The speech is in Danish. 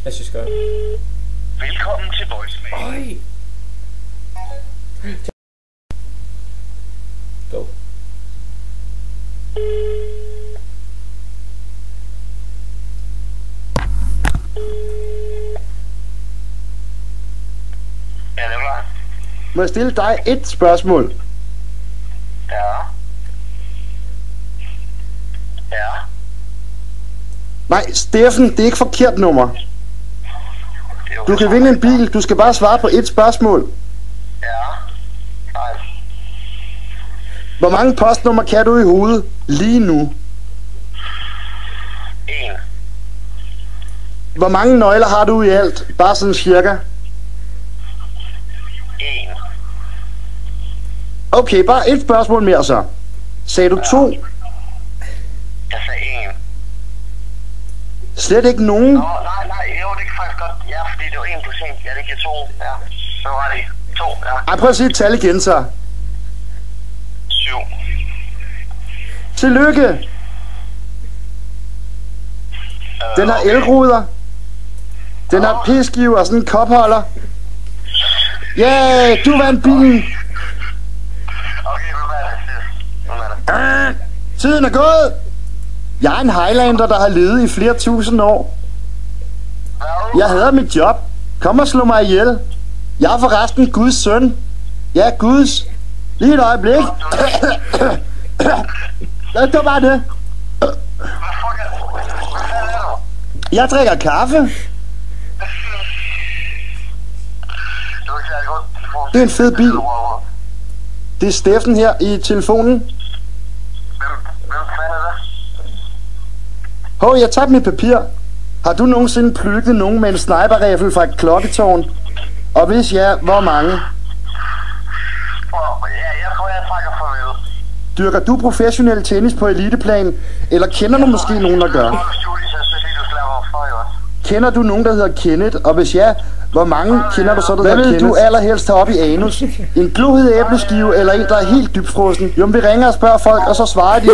Jeg synes godt. Velkommen til voicemail. Øj. Go. Ja, det var. Må jeg stille dig et spørgsmål? Ja. Ja. Nej, Steffen, det er ikke forkert nummer. Du kan vinde en bil, du skal bare svare på et spørgsmål. Ja. Nej. Hvor mange postnummer kan du i hovedet lige nu? 1. Hvor mange nøgler har du i alt? Bare sådan cirka. 1. Okay, bare et spørgsmål mere så. Sagde du 2? Jeg sagde 1. Slet ikke nogen? Nå, nej, jo, det kan faktisk godt. Ja, fordi det var 1 plus 1. Ja, det giver 2. Ja, så var det 2, ja. Ej, prøv at sige et tal igen så. 7. Tillykke! Den har Okay. elruder. Den har p-skive og sådan en kopholder. Yeah, du vandt bilen! Okay, hvad er det? Hvad er det? Tiden er gået! Jeg er en Highlander, der har levet i flere tusind år. Jeg hader mit job. Kom og slå mig ihjel. Jeg er forresten Guds søn. Ja, Guds. Lige et øjeblik. Det var bare det. Hvad fanden er du? Jeg drikker kaffe. Det var ikke særlig godt. Det er en fed bil. Det er Steffen her i telefonen. Hvem fanden er det? Hov, jeg tabte mit papir. Har du nogensinde plukket nogen med en sniperrifle fra et klokketårn? Og hvis ja, hvor mange? Ja, jeg tror, jeg trækker farvel. Dyrker du professionel tennis på eliteplan? Eller kender du måske nogen, der gør? Kender du nogen, der hedder Kenneth? Og hvis ja, hvor mange kender du så, der hedder Kenneth? Hvad vil du allerhelst have op i anus? En glohed æbleskive eller en, der er helt dybfrossen? Jo, vi ringer og spørger folk, og så svarer de.